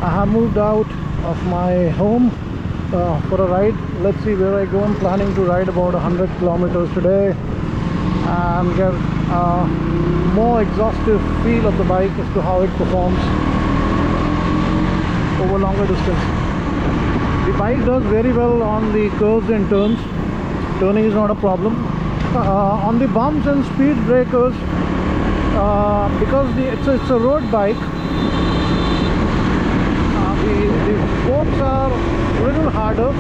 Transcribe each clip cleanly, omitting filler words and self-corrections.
I have moved out of my home for a ride. Let's see where I go. I'm planning to ride about 100 kilometers today and get a more exhaustive feel of the bike as to how it performs over longer distance. The bike does very well on the curves and turns. Turning is not a problem. On the bumps and speed breakers, because it's a road bike, the forks are a little harder,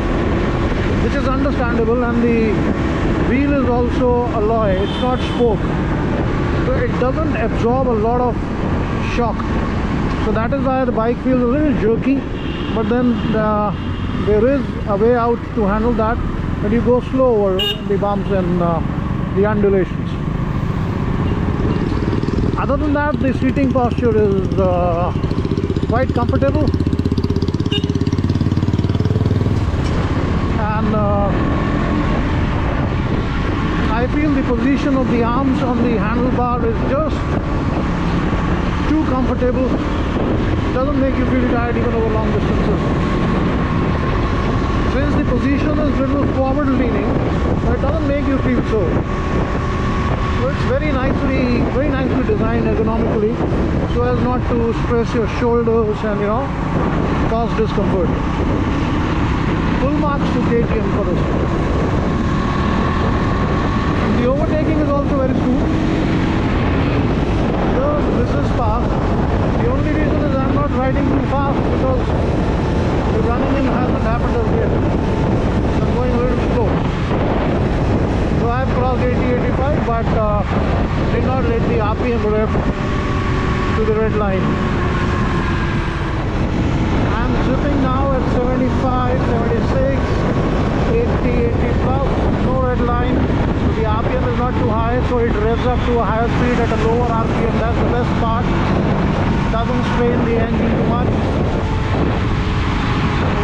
which is understandable, and the wheel is also alloy, it's not spoke, so it doesn't absorb a lot of shock. So that is why the bike feels a little jerky, but then there is a way out to handle that when you go slow over the bumps and the undulations. Other than that, the seating posture is quite comfortable, and I feel the position of the arms on the handlebar is just too comfortable. It doesn't make you feel tired even over long distances. Since the position is a little forward leaning, but it doesn't make you feel so. So it's very nicely designed ergonomically, so as not to stress your shoulders and cause discomfort. Full marks to KTM for this. The overtaking is also very smooth. This is fast. The only reason is I'm not riding too fast because the running in hasn't happened as yet. I'm going a little slow. So I've crossed 80-85, but did not let the RPM rep to the red line. I'm zipping now at 75, 76, 80, 80 plus, no red line. The RPM is not too high, so it revs up to a higher speed at a lower RPM. That's the best part. Doesn't strain the engine too much.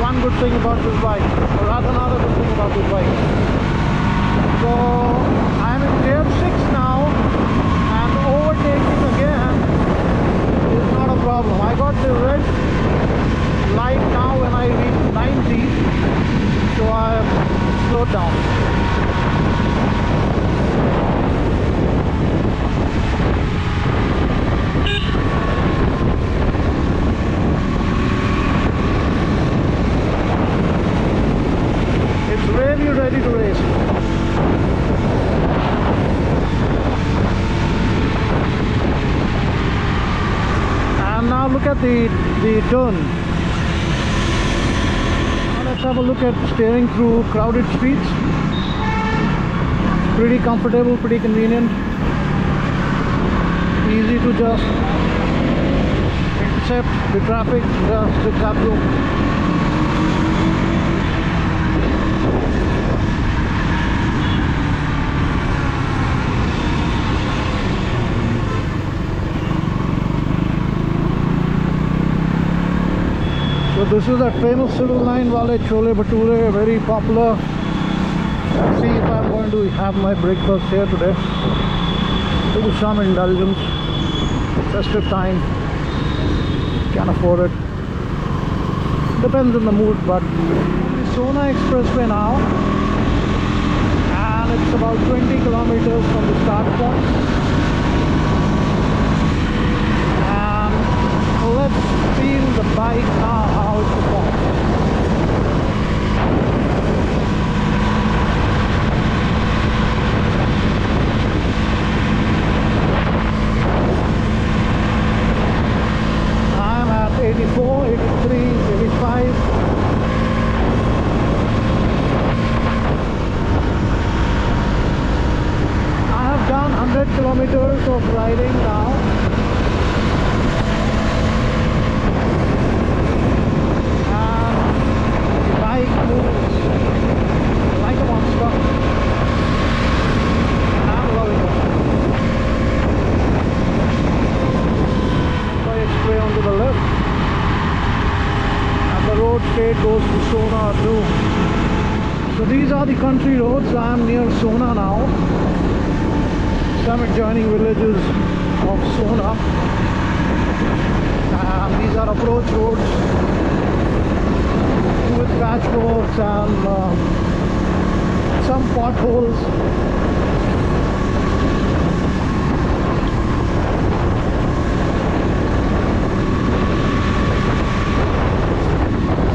One good thing about this bike, or rather another good thing about this bike. So I'm in gear 6 now, and overtaking again is not a problem. I got the red light now when I reach 90, so I've slowed down. It's really ready to race. And now look at the turn. Now let's have a look at steering through crowded streets. Pretty comfortable, pretty convenient. Easy to just intercept the traffic, just zigzag through. So this is that famous civil line Wale Chole Bhature, very popular. Let's see if I'm going to have my breakfast here today. Do some indulgence. Festive time. Can't afford it. Depends on the mood, but the Sona Expressway now, and it's about 20 kilometers from the start point. And let's feel the bike now, how it performs. I'm at 84, 83, 85. I have done 100 kilometers of riding now. Like a monster. I'm loving it. Expressway onto the left, and the road straight goes to Sona too. So these are the country roads. I am near Sona now. Some adjoining villages of Sona. And these are approach roads. patchworks and some potholes.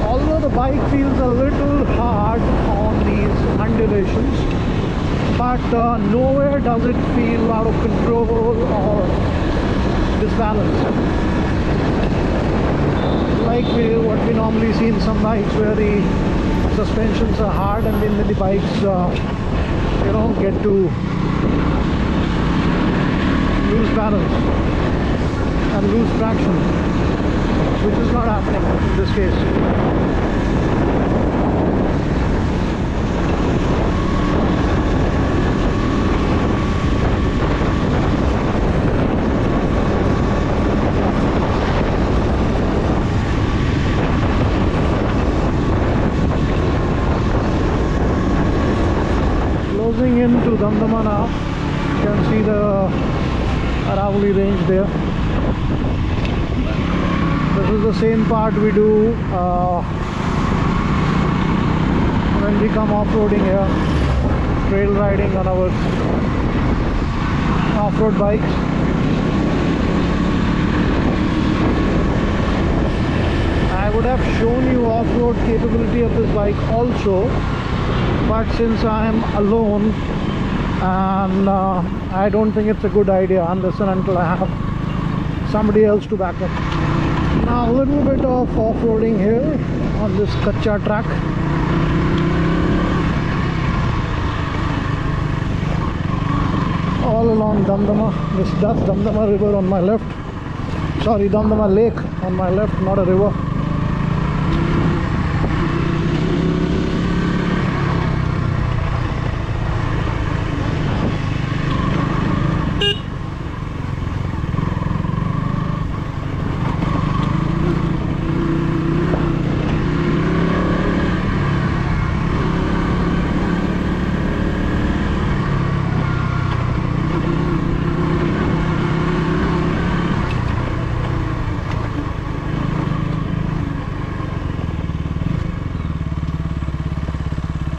Although the bike feels a little hard on these undulations, but nowhere does it feel out of control or disbalanced. Like what we normally see in some bikes where the suspensions are hard and then the bikes get to lose balance and lose traction, which is not happening in this case. Closing into Damdama now, you can see the Aravali range there. This is the same part we do when we come off-roading here, trail riding on our off-road bikes. I would have shown you off-road capability of this bike also, but since I am alone and I don't think it's a good idea unless and until I have somebody else to back up. Now a little bit of off-roading here on this Kacha track. All along Damdama. That's Damdama river on my left. Sorry, Damdama lake on my left, not a river.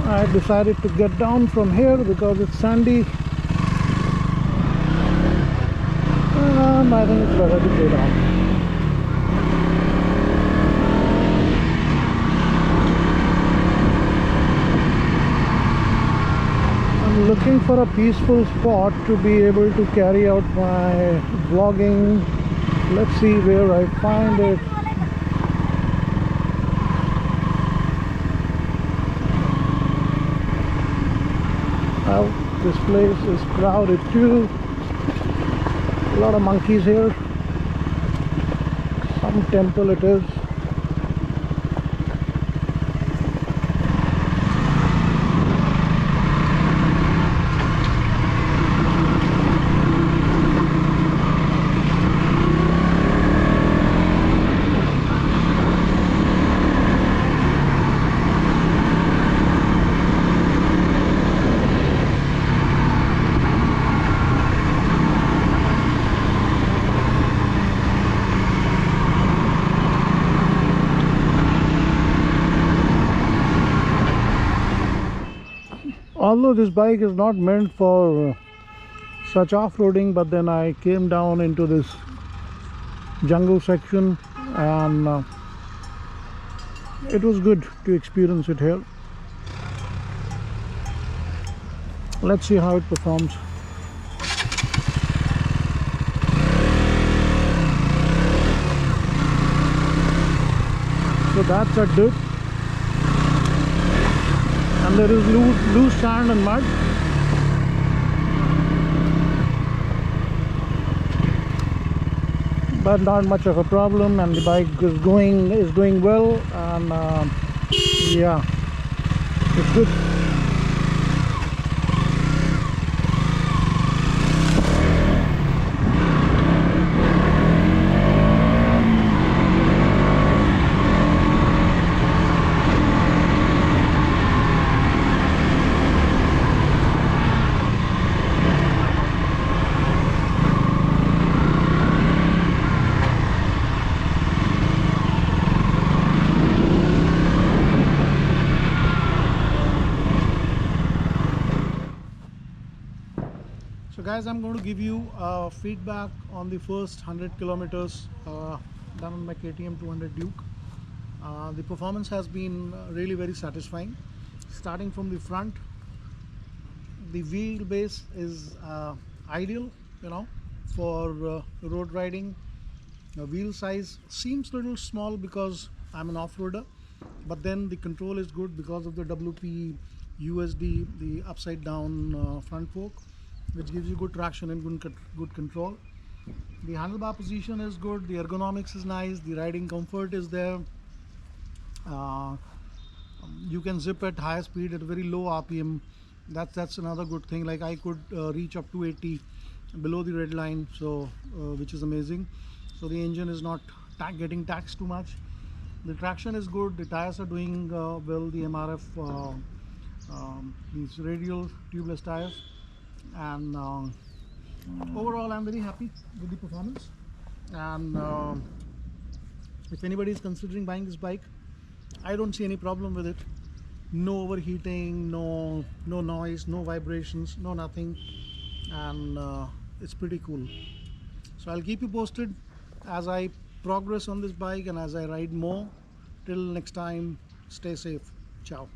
I decided to get down from here because it's sandy and I think it's better to go down. I'm looking for a peaceful spot to be able to carry out my vlogging. Let's see where I find it. Well, this place is crowded too. A lot of monkeys here. Some temple it is. Although this bike is not meant for such off-roading, but then I came down into this jungle section and it was good to experience it here. Let's see how it performs. So that's a dip. And there is loose sand and mud. But not much of a problem, and the bike is doing well, and yeah, it's good. guys, I'm going to give you feedback on the first 100 kilometers done on my KTM 200 Duke. The performance has been really very satisfying. Starting from the front, the wheelbase is ideal, you know, for road riding. The wheel size seems a little small because I'm an off-roader, but then the control is good because of the WP USD, the upside down front fork, which gives you good traction and good control. The handlebar position is good, the ergonomics is nice, the riding comfort is there. You can zip at high speed at very low RPM. That's another good thing. Like I could reach up to 80 below the red line, so which is amazing. So the engine is not getting taxed too much. The traction is good, the tires are doing well, the MRF, these radial tubeless tires, and overall I'm very happy with the performance. And if anybody is considering buying this bike, I don't see any problem with it. No overheating, no noise, no vibrations, no nothing, and it's pretty cool. So I'll keep you posted as I progress on this bike and as I ride more. Till next time, stay safe. Ciao.